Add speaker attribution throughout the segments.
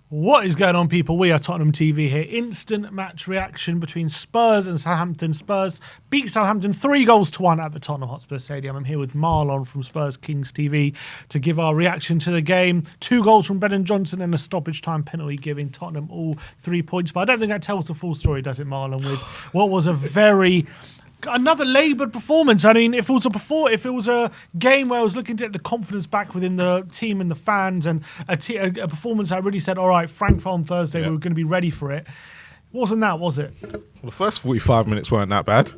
Speaker 1: What is going on, people? We are Tottenham TV here. Instant match reaction between Spurs and Southampton. Spurs beat Southampton 3-1 at the Tottenham Hotspur Stadium. I'm here with Marlon from Spurs Kings TV to give our reaction to the game. 2 goals from Brennan Johnson and a stoppage time penalty giving Tottenham all 3 points. But I don't think that tells the full story, does it, Marlon? With what was another laboured performance. I mean, if it was a game where I was looking to get the confidence back within the team and the fans, and a performance that really said, all right, Frankfurt on Thursday, we were going to be ready for it. Wasn't that, was it?
Speaker 2: Well, the first 45 minutes weren't that bad.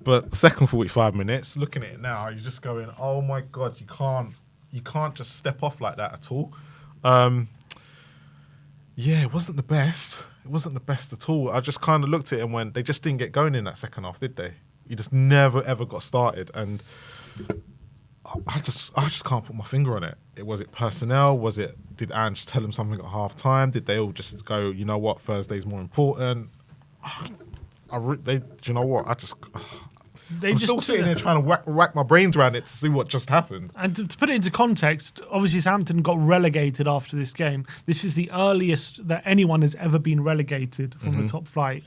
Speaker 2: But second 45 minutes, looking at it now, you're just going, oh my God, you can't just step off like that at all. It wasn't the best. It wasn't the best at all. I just kind of looked at it and went, they just didn't get going in that second half, did they? You just never, ever got started. And I just can't put my finger on it. Was it personnel? Did Ange tell him something at half time? Did they all just go, you know what, Thursday's more important? Do you know what? I'm still sitting there trying to rack my brains around it to see what just happened.
Speaker 1: And to put it into context, obviously Southampton got relegated after this game. This is the earliest that anyone has ever been relegated from the top flight.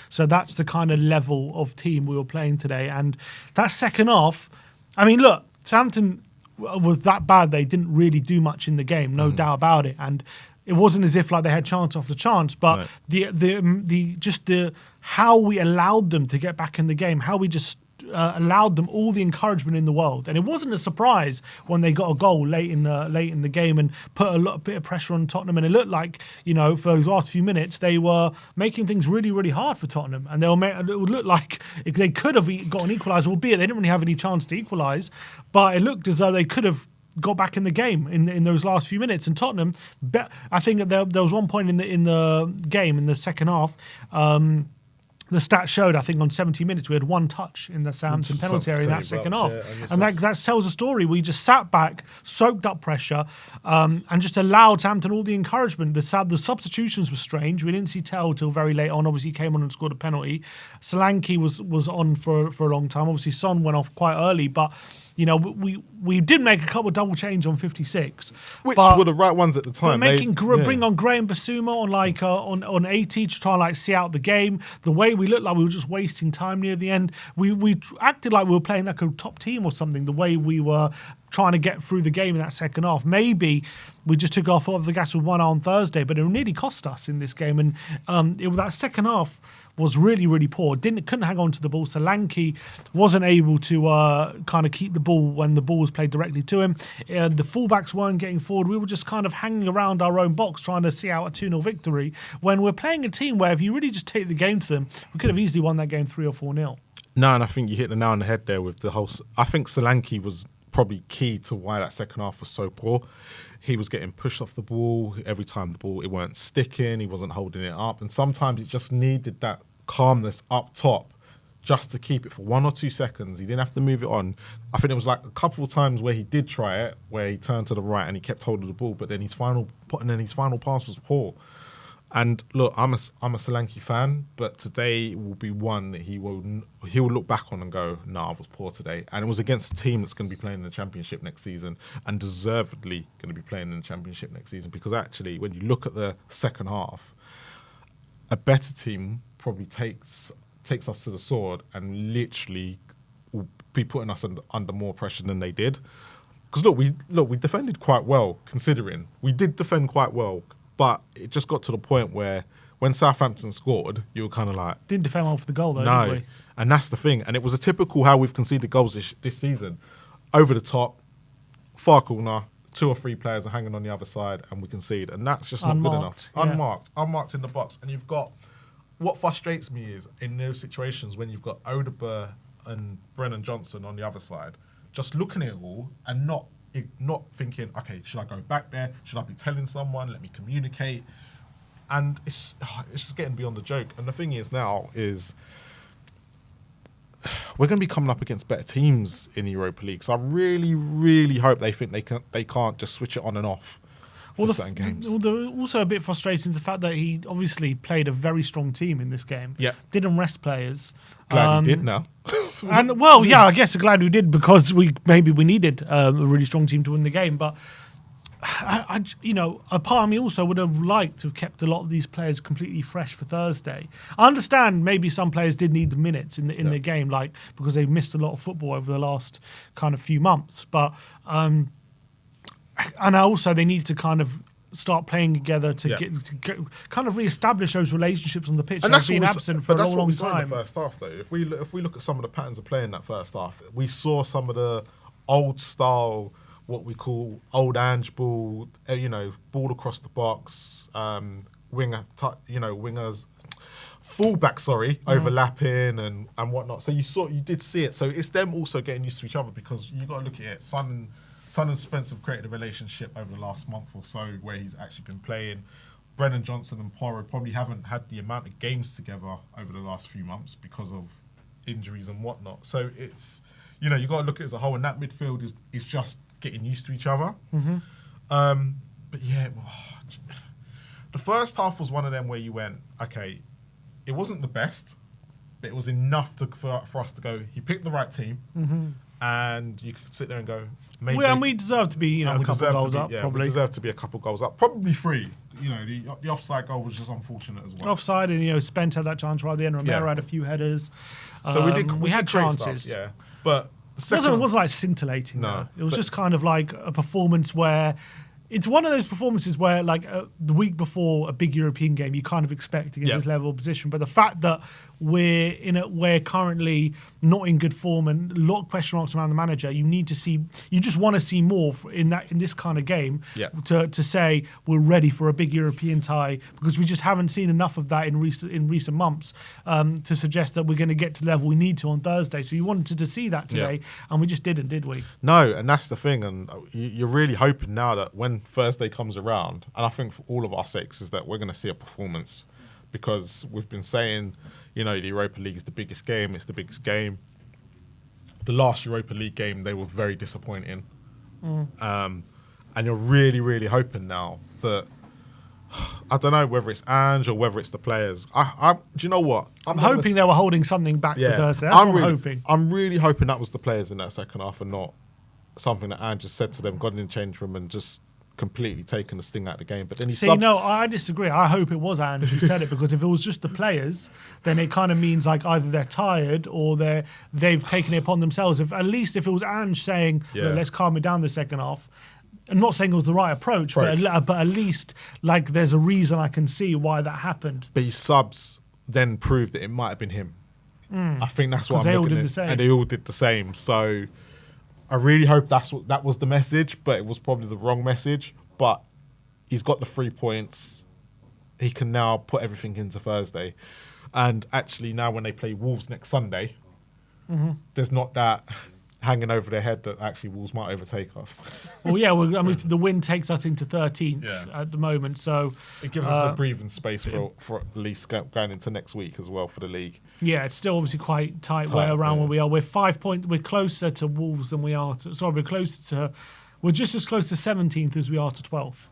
Speaker 1: So that's the kind of level of team we were playing today. And that second half, I mean, look, Southampton was that bad. They didn't really do much in the game, no doubt about it. And it wasn't as if like they had chance after chance, but the how we allowed them to get back in the game, how we just allowed them all the encouragement in the world, and it wasn't a surprise when they got a goal late in the game and put a bit of pressure on Tottenham. And it looked like, you know, for those last few minutes they were making things really, really hard for Tottenham, and it would look like they could have got an equaliser, albeit they didn't really have any chance to equalise, but it looked as though they could have got back in the game in those last few minutes. And Tottenham, I think there was one point in the game in the second half. The stats showed, I think, on 70 minutes, we had 1 touch in the Southampton penalty area in that second half. And that tells a story. We just sat back, soaked up pressure, and just allowed Southampton all the encouragement. The substitutions were strange. We didn't see Tell till very late on. Obviously, he came on and scored a penalty. Solanke was on for a long time. Obviously, Son went off quite early, but you know, we did make a couple of double change on 56,
Speaker 2: which were the right ones at the time.
Speaker 1: Bring on Graham Basuma on 80 to try and like see out the game. The way we looked like we were just wasting time near the end. We acted like we were playing like a top team or something. The way we were trying to get through the game in that second half. Maybe we just took our foot off the gas with one eye on Thursday, but it nearly cost us in this game. And that second half was really, really poor. Couldn't hang on to the ball. Solanke wasn't able to kind of keep the ball when the ball was played directly to him. The fullbacks weren't getting forward. We were just kind of hanging around our own box trying to see out a 2-0 victory when we're playing a team where if you really just take the game to them, we could have easily won that game 3 or 4-0.
Speaker 2: No, and I think you hit the nail on the head there with the whole... I think Solanke was probably key to why that second half was so poor. He was getting pushed off the ball every time it weren't sticking. He wasn't holding it up, and sometimes it just needed that calmness up top just to keep it for 1 or 2 seconds. He didn't have to move it on. I think it was like a couple of times where he did try it, where he turned to the right and he kept hold of the ball, but then his final pass was poor. And look, I'm a Solanke fan, but today will be one that he will look back on and go, "Nah, I was poor today." And it was against a team that's going to be playing in the Championship next season, and deservedly going to be playing in the Championship next season. Because actually, when you look at the second half, a better team probably takes us to the sword and literally will be putting us under more pressure than they did. Because we defended quite well, considering we did defend quite well. But it just got to the point where when Southampton scored, you were kind of like...
Speaker 1: Didn't defend well for the goal, though,
Speaker 2: no,
Speaker 1: did we?
Speaker 2: And that's the thing. And it was a typical how we've conceded goals this season. Over the top, far corner, 2 or 3 players are hanging on the other side, and we concede. And that's just not good enough.
Speaker 1: Yeah.
Speaker 2: Unmarked in the box. And you've got... What frustrates me is, in those situations, when you've got Odegaard and Brennan Johnson on the other side, just looking at it all and not thinking, okay, should I go back there? Should I be telling someone? Let me communicate. And it's just getting beyond the joke. And the thing is now is we're going to be coming up against better teams in the Europa League. So I really, really hope they think they can't just switch it on and off. For certain games.
Speaker 1: Also a bit frustrating is the fact that he obviously played a very strong team in this game.
Speaker 2: Yeah.
Speaker 1: Didn't rest players.
Speaker 2: Glad he did now.
Speaker 1: And well, yeah, I guess I'm glad we did, because we needed a really strong team to win the game. But a part of me also would have liked to have kept a lot of these players completely fresh for Thursday. I understand maybe some players did need the minutes in the game, like because they've missed a lot of football over the last kind of few months. But and also they need to kind of start playing together to get kind of re-establish those relationships on the pitch.
Speaker 2: And
Speaker 1: that's been absent for a long, long time.
Speaker 2: In the first half, though, if we look at some of the patterns of play in that first half, we saw some of the old style, what we call old Ange ball, ball across the box, wingers, fullback, overlapping and whatnot. So you did see it. So it's them also getting used to each other, because you got to look at it. Son and Spence have created a relationship over the last month or so where he's actually been playing. Brennan Johnson and Porro probably haven't had the amount of games together over the last few months because of injuries and whatnot. So it's, you got to look at it as a whole, and that midfield is just getting used to each other.
Speaker 1: Mm-hmm.
Speaker 2: But yeah, the first half was one of them where you went, okay, it wasn't the best, but it was enough for us to go, he picked the right team. Mm-hmm. And you could sit there and go, maybe.
Speaker 1: And we deserve to be, a couple of goals up, probably.
Speaker 2: We deserve to be a couple of goals up, probably 3. The offside goal was just unfortunate as well.
Speaker 1: Offside, and Spence had that chance right at the end. Romero had a few headers.
Speaker 2: So we had
Speaker 1: chances.
Speaker 2: Stuff, but
Speaker 1: it wasn't like scintillating. No, it was just kind of like a performance where. It's one of those performances where, like, the week before a big European game, you kind of expect against this level of position. But the fact that we're currently not in good form and a lot of question marks around the manager, you just want to see more in this kind of game to say we're ready for a big European tie, because we just haven't seen enough of that in recent months to suggest that we're going to get to the level we need to on Thursday. So you wanted to see that today, and we just didn't, did we?
Speaker 2: No, and that's the thing. And you're really hoping now that when Thursday comes around, and I think for all of our sakes, is that we're going to see a performance, because we've been saying, the Europa League is the biggest game. It's the biggest game. The last Europa League game, they were very disappointing. And you're really, really hoping now that, I don't know whether it's Ange or whether it's the players. Do you know what?
Speaker 1: I'm hoping they were holding something back for Thursday. That's what I'm hoping.
Speaker 2: I'm really hoping that was the players in that second half and not something that Ange just said to them, got in the change room and just completely taken the sting out of the game. But then
Speaker 1: I disagree. I hope it was Ange who said it, because if it was just the players, then it kind of means like either they're tired or they've taken it upon themselves. If it was Ange saying, let's calm it down the second half, I'm not saying it was the right approach. But at least like there's a reason I can see why that happened.
Speaker 2: But his subs then proved that it might have been him. I think that's what I'm looking at. And they all did the same. So I really hope that was the message, but it was probably the wrong message. But he's got the 3 points. He can now put everything into Thursday. And actually now when they play Wolves next Sunday, there's not that hanging over their head that actually Wolves might overtake us.
Speaker 1: Well, the win takes us into 13th at the moment. So
Speaker 2: it gives us a breathing space for at least going into next week as well for the league. Yeah,
Speaker 1: it's still obviously quite tight where we are. We're 5 points. We're closer to Wolves than we are to. We're just as close to 17th as we are to 12th.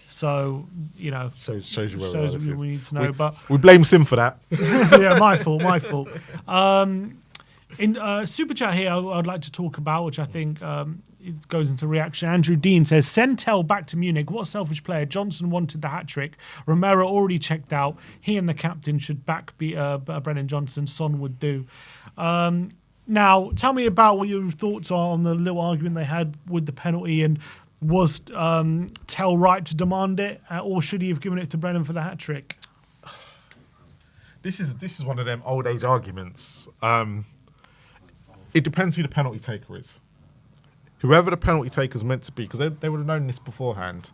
Speaker 1: So
Speaker 2: shows you where
Speaker 1: we need to know. But
Speaker 2: we blame Sim for that.
Speaker 1: Yeah, my fault. In Super Chat here, I'd like to talk about, which I think it goes into reaction. Andrew Dean says, send Tell back to Munich. What a selfish player. Johnson wanted the hat-trick. Romero already checked out. He and the captain should back Brennan Johnson. Son would do. Now, tell me about what your thoughts are on the little argument they had with the penalty, and was Tell right to demand it, or should he have given it to Brennan for the hat-trick?
Speaker 2: This is one of them old age arguments. It depends who the penalty taker is. Whoever the penalty taker is meant to be, because they would have known this beforehand.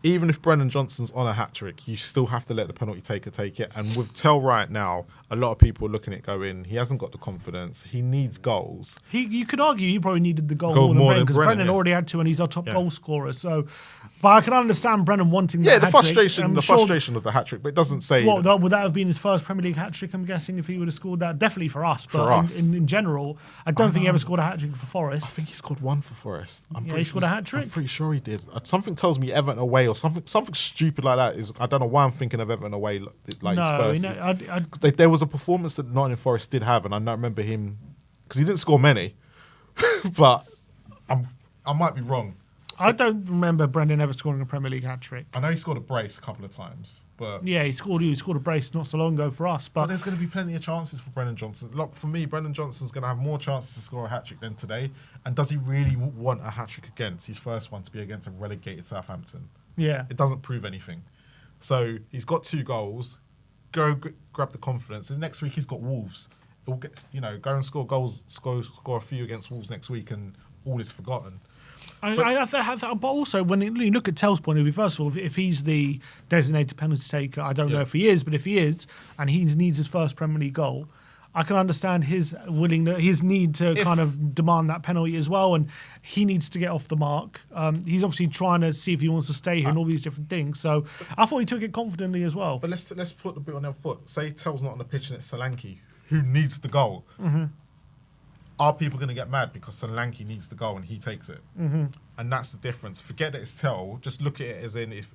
Speaker 2: Even if Brennan Johnson's on a hat-trick, you still have to let the penalty taker take it. And with Tell right now, a lot of people are looking at it going, he hasn't got the confidence. He needs goals.
Speaker 1: You could argue he probably needed the goal more than Brennan, because Brennan already had 2 and he's our top goal scorer. So, but I can understand Brennan wanting the hat-trick.
Speaker 2: Frustration of the hat-trick, but it doesn't say...
Speaker 1: Would that have been his first Premier League hat-trick, I'm guessing, if he would have scored that? Definitely for us. But in general, I don't think he ever scored a hat-trick for Forest.
Speaker 2: I think he scored one for Forest.
Speaker 1: He scored a hat-trick?
Speaker 2: I'm pretty sure he did. Something tells me Everton away or something stupid like that. I don't know why I'm thinking of Everton away like his first. There was a performance that Nottingham Forest did have, and I don't remember him, because he didn't score many, but I might be wrong.
Speaker 1: I don't remember Brendan ever scoring a Premier League hat-trick.
Speaker 2: I know he scored a brace a couple of times, but
Speaker 1: Yeah, he scored a brace not so long ago for us.
Speaker 2: but
Speaker 1: But
Speaker 2: there's going to be plenty of chances for Brennan Johnson. Look, for me, Brennan Johnson's going to have more chances to score a hat-trick than today. And does he really want a hat-trick against his first one to be against a relegated Southampton?
Speaker 1: yeah,
Speaker 2: It doesn't prove anything. So he's got 2 goals. Go grab the confidence. And next week he's got Wolves. He'll get, go and score goals, score a few against Wolves next week, and all is forgotten.
Speaker 1: but also when you look at Tell's point of view, first of all, if he's the designated penalty taker, I don't know if he is, but if he is, and he needs his first Premier League goal, I can understand his need to kind of demand that penalty as well, and he needs to get off the mark. He's obviously trying to see if he wants to stay here and all these different things. So I thought he took it confidently as well.
Speaker 2: But let's put the bit on their foot. Say Tell's not on the pitch and it's Solanke who needs the goal. Mm-hmm. Are people going to get mad because Solanke needs the goal and he takes it? Mm-hmm. And that's the difference. Forget that it's Tell. Just look at it as in if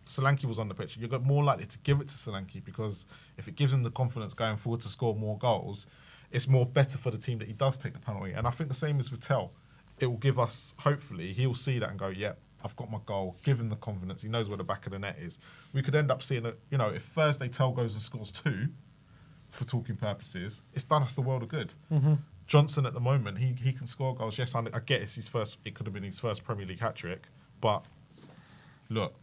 Speaker 2: Solanke was on the pitch, you're more likely to give it to Solanke, because if it gives him the confidence going forward to score more goals, it's more better for the team that he does take the penalty. And I think the same is with Tell. It will give us, hopefully, he'll see that and go, yeah, I've got my goal. Give him the confidence. He knows where the back of the net is. We could end up seeing, if Thursday Tell goes and scores 2, for talking purposes, it's done us the world of good. Mm-hmm. Johnson at the moment, he can score goals. Yes, I get it could have been his first Premier League hat-trick, but look,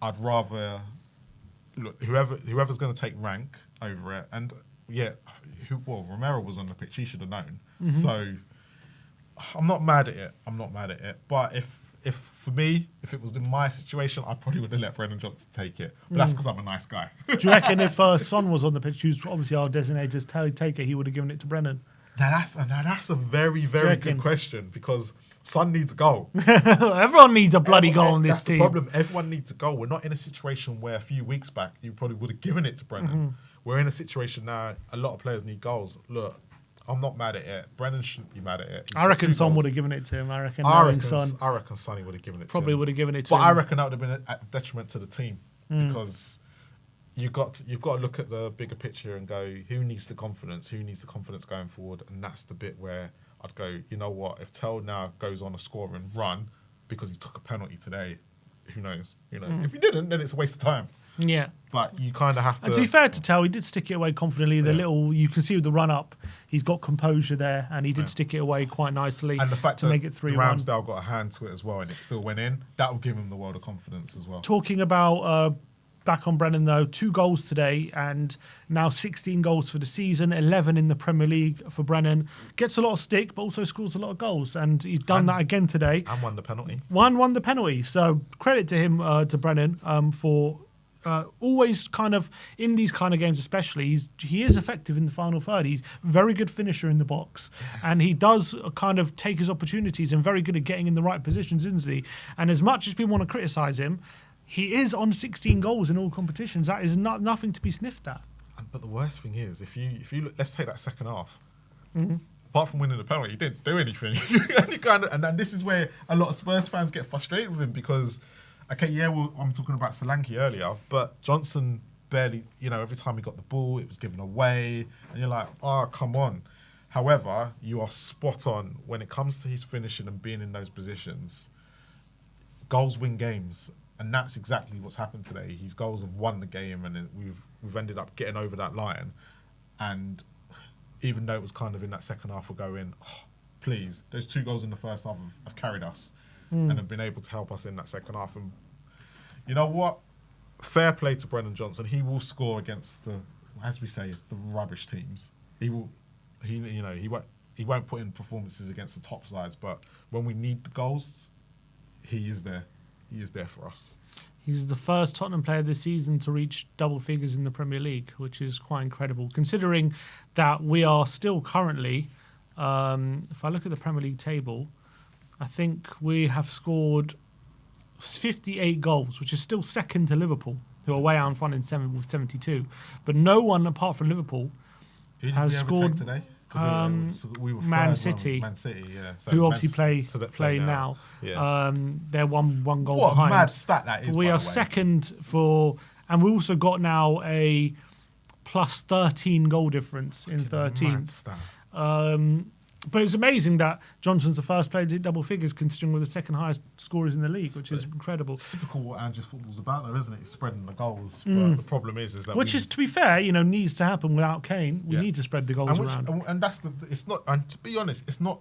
Speaker 2: I'd rather whoever's going to take rank over it. And Romero was on the pitch. He should have known. Mm-hmm. So I'm not mad at it. But if for me, if it was in my situation, I probably would have let Brennan Johnson take it. But that's because I'm a nice guy.
Speaker 1: Do you reckon if Son was on the pitch, who's obviously our designated taker, he would have given it to Brennan?
Speaker 2: Now that's a very, very good question, because Son needs a goal.
Speaker 1: Everyone needs a bloody goal on this team.
Speaker 2: That's the problem. Everyone needs a goal. We're not in a situation where a few weeks back you probably would have given it to Brennan. Mm-hmm. We're in a situation now, a lot of players need goals. Look, I'm not mad at it. Brennan shouldn't be mad at it.
Speaker 1: I reckon Son would have given it to him. I reckon
Speaker 2: Sonny would have given it
Speaker 1: probably
Speaker 2: to him.
Speaker 1: Would have given it to him.
Speaker 2: But I reckon that would have been a detriment to the team, because you've got to look at the bigger picture and go, who needs the confidence? Who needs the confidence going forward? And that's the bit where I'd go, you know what? If Tell now goes on a scoring run because he took a penalty today, who knows? If he didn't, then it's a waste of time.
Speaker 1: Yeah.
Speaker 2: But you kind of have to...
Speaker 1: And to be fair to Tell, he did stick it away confidently. You can see with the run-up, he's got composure there, and he did stick it away quite nicely.
Speaker 2: And the fact
Speaker 1: to
Speaker 2: that
Speaker 1: make it 3-1.
Speaker 2: Ramsdale got a hand to it as well, and it still went in, that will give him the world of confidence as well.
Speaker 1: Talking about... back on Brennan, though, 2 goals today, and now 16 goals for the season, 11 in the Premier League for Brennan. Gets a lot of stick, but also scores a lot of goals, and he's done that again today.
Speaker 2: And won the penalty.
Speaker 1: Won the penalty. So credit to him, to Brennan, for always kind of, in these kind of games especially, he is effective in the final third. He's a very good finisher in the box, and he does kind of take his opportunities and very good at getting in the right positions, isn't he? And as much as people want to criticise him, he is on 16 goals in all competitions. That is nothing to be sniffed at.
Speaker 2: But the worst thing is, if you look, let's take that second half. Mm-hmm. Apart from winning the penalty, he didn't do anything. And then this is where a lot of Spurs fans get frustrated with him, because, I'm talking about Solanke earlier, but Johnson barely, every time he got the ball, it was given away, and you're like, come on. However, you are spot on when it comes to his finishing and being in those positions. Goals win games. And that's exactly what's happened today. His goals have won the game, and we've ended up getting over that line. And even though it was kind of in that second half, we're going, please, those 2 goals in the first half have carried us and have been able to help us in that second half. And you know what? Fair play to Brennan Johnson. He will score against the rubbish teams. He won't put in performances against the top sides, but when we need the goals, he is there. He is there for us.
Speaker 1: He's the first Tottenham player this season to reach double figures in the Premier League, which is quite incredible, considering that we are still currently, if I look at the Premier League table, I think we have scored 58 goals, which is still second to Liverpool, who are way out in front in 72. But no one apart from Liverpool has scored
Speaker 2: today. We were
Speaker 1: Man City,
Speaker 2: yeah. So
Speaker 1: who obviously play now.
Speaker 2: Yeah.
Speaker 1: They're one goal
Speaker 2: what
Speaker 1: behind.
Speaker 2: What a mad stat that is.
Speaker 1: We are second and we also got now a plus 13 goal difference in 13.
Speaker 2: Mad stat.
Speaker 1: But it's amazing that Johnson's the first player to hit double figures, considering we're the second highest scorers in the league, which is incredible.
Speaker 2: It's typical what Andrew's football's about, though, isn't it? It's spreading the goals. But the problem is that
Speaker 1: Which is, to be fair, needs to happen without Kane. We need to spread the goals around.
Speaker 2: And that's it's not. And to be honest, it's not.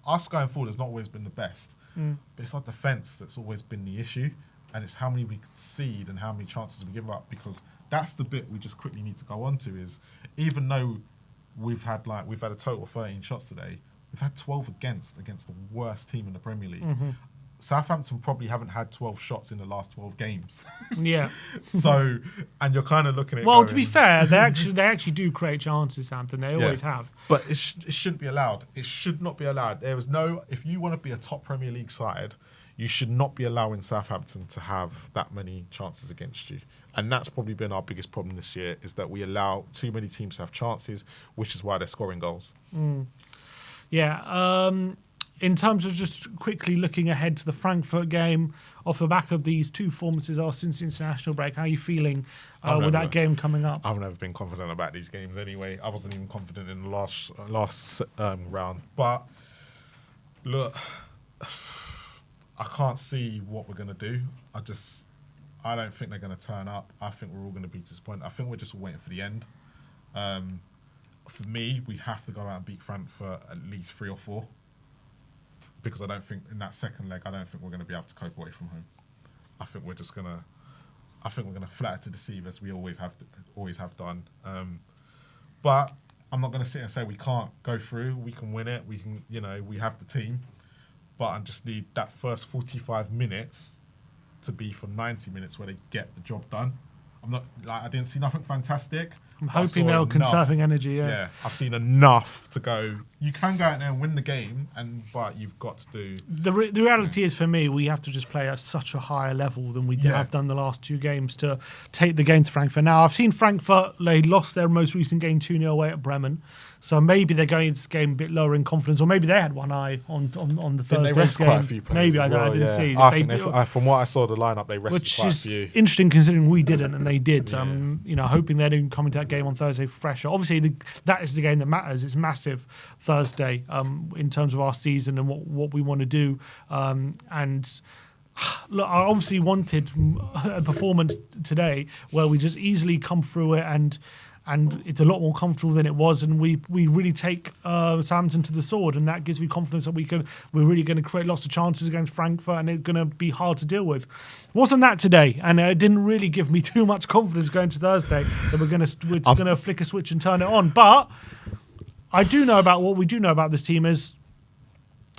Speaker 2: Us going forward has not always been the best. But it's our defence that's always been the issue, and it's how many we concede and how many chances we give up. Because that's the bit we just quickly need to go on to. Is even though we've had a total of 13 shots today, we've had 12 against the worst team in the Premier League. Southampton probably haven't had 12 shots in the last 12 games.
Speaker 1: Yeah.
Speaker 2: So, and you're kind of looking at.
Speaker 1: Well, to be fair, they actually do create chances, Southampton. They always have.
Speaker 2: But it shouldn't be allowed. It should not be allowed. There is no. If you want to be a top Premier League side, you should not be allowing Southampton to have that many chances against you. And that's probably been our biggest problem this year, is that we allow too many teams to have chances, which is why they're scoring goals.
Speaker 1: Yeah. In terms of just quickly looking ahead to the Frankfurt game, off the back of these two performances since the international break, how are you feeling with that game coming up?
Speaker 2: I've never been confident about these games anyway. I wasn't even confident in the last round. But look, I can't see what we're going to do. I don't think they're going to turn up. I think we're all going to be disappointed. I think we're just waiting for the end. For me, we have to go out and beat Frankfurt at least 3 or 4. Because I don't think in that second leg, I don't think we're going to be able to cope away from home. I think we're going to flatter to deceive, as we always have done. But I'm not going to sit and say we can't go through. We can win it. We can, we have the team. But I just need that first 45 minutes to be for 90 minutes where they get the job done. I didn't see nothing fantastic.
Speaker 1: I'm hoping they're conserving energy.
Speaker 2: Yeah, I've seen enough to go. You can go out there and win the game, but you've got to do.
Speaker 1: The reality is, for me, we have to just play at such a higher level than we have done the last 2 games to take the game to Frankfurt. Now, I've seen Frankfurt, they lost their most recent game 2-0 away at Bremen. So maybe they're going into this game a bit lower in confidence, or maybe they had one eye on the Thursday's game.
Speaker 2: Quite a few players
Speaker 1: maybe I didn't see.
Speaker 2: I think from what I saw the lineup, they rested quite a few.
Speaker 1: Which is interesting considering we didn't and they did. Hoping they didn't come into that game on Thursday fresher. Obviously, that is the game that matters. It's massive Thursday in terms of our season and what we want to do. And look, I obviously wanted a performance today where we just easily come through it and it's a lot more comfortable than it was, and we really take Southampton to the sword, and that gives me confidence that we're really going to create lots of chances against Frankfurt, and it's going to be hard to deal with. Wasn't that today, and it didn't really give me too much confidence going to Thursday that we're going to flick a switch and turn it on. But what we do know about this team is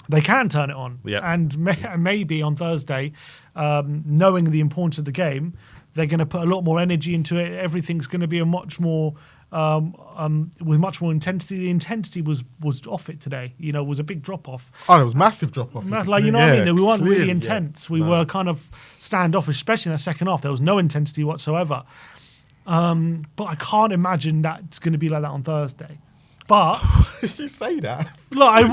Speaker 1: they can turn it on, and maybe on Thursday, knowing the importance of the game, they're going to put a lot more energy into it. Everything's going to be a much more with much more intensity. The intensity was off it today. Was a big drop off.
Speaker 2: Oh, it was massive drop off.
Speaker 1: What I mean? We weren't really intense. We were kind of standoffish, especially in the second half. There was no intensity whatsoever. But I can't imagine that's going to be like that on Thursday. But
Speaker 2: you say that.
Speaker 1: Look,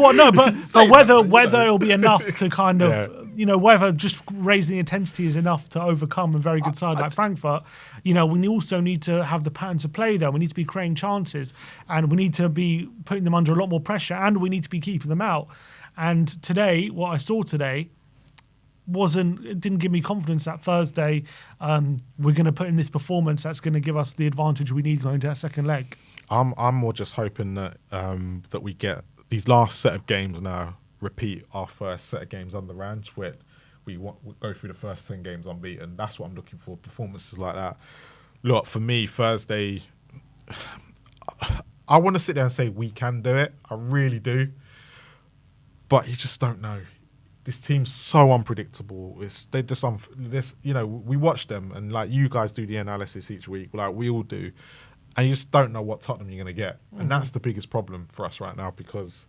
Speaker 1: but whether it'll be enough to kind of whether just raising the intensity is enough to overcome a very good side like Frankfurt. We also need to have the patterns of play there. We need to be creating chances, and we need to be putting them under a lot more pressure, and we need to be keeping them out. And today, what I saw today it didn't give me confidence that Thursday we're going to put in this performance that's going to give us the advantage we need going to that second leg.
Speaker 2: I'm more just hoping that that we get these last set of games now repeat our first set of games under Ranch, where we go through the first 10 games unbeaten. That's what I'm looking for, performances like that. Look, for me, Thursday, I want to sit there and say we can do it. I really do. But you just don't know. This team's so unpredictable. We watch them, and like you guys do the analysis each week, like we all do. And you just don't know what Tottenham you're going to get. And that's the biggest problem for us right now, because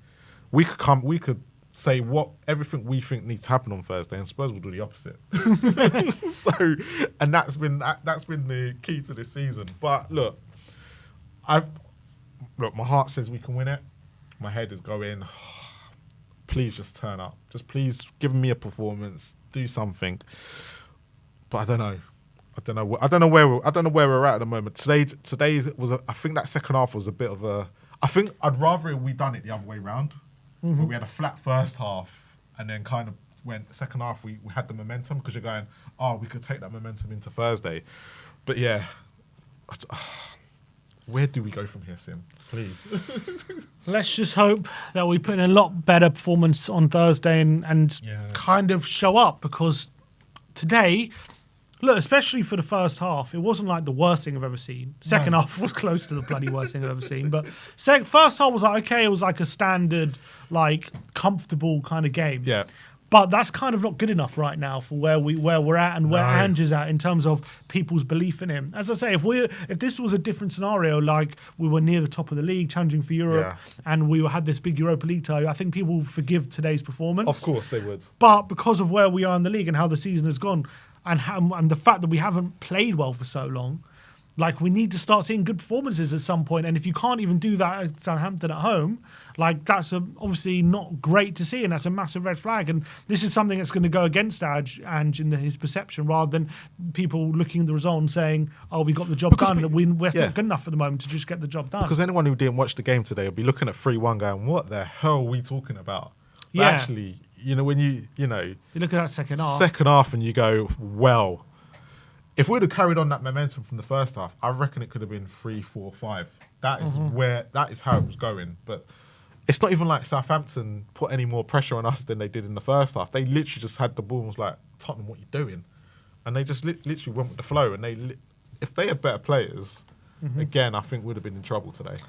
Speaker 2: we could say everything we think needs to happen on Thursday, and Spurs will do the opposite. And that's been the key to this season. But look, my heart says we can win it. My head is going, please just turn up. Just please give me a performance, do something. But I don't know. I don't know where we're at the moment. Today was I think that second half was a bit of a. I think I'd rather we done it the other way round. but we had a flat first half, and then kind of went second half. We had the momentum because you're going, oh, we could take that momentum into Thursday, but yeah. Where do we go from here, Sim? Please.
Speaker 1: Let's just hope that we put in a lot better performance on Thursday and kind of show up, because today, look, especially for the first half, it wasn't like the worst thing I've ever seen. Second half was close to the bloody worst thing I've ever seen. But first half was like, okay, it was like a standard, like comfortable kind of game.
Speaker 2: Yeah.
Speaker 1: But that's kind of not good enough right now for where we're at and where Ange is at in terms of people's belief in him. As I say, if this was a different scenario, like we were near the top of the league, challenging for Europe, and we had this big Europa League title, I think people would forgive today's performance.
Speaker 2: Of course they would.
Speaker 1: But because of where we are in the league and how the season has gone, and the fact that we haven't played well for so long, like we need to start seeing good performances at some point. And if you can't even do that at Southampton at home, like that's obviously not great to see, and that's a massive red flag. And this is something that's going to go against Ange in his perception, rather than people looking at the result and saying, "Oh, we got the job done. We're not good enough at the moment to just get the job done."
Speaker 2: Because anyone who didn't watch the game today will be looking at 3-1 going, "What the hell are we talking about?" But actually, when you
Speaker 1: look at that second
Speaker 2: half and you go, well, if we'd have carried on that momentum from the first half, I reckon it could have been 3-4-5. That is how it was going. But it's not even like Southampton put any more pressure on us than they did in the first half. They literally just had the ball and was like, Tottenham, what are you doing? And they just literally went with the flow. And if they had better players, again, I think we'd have been in trouble today.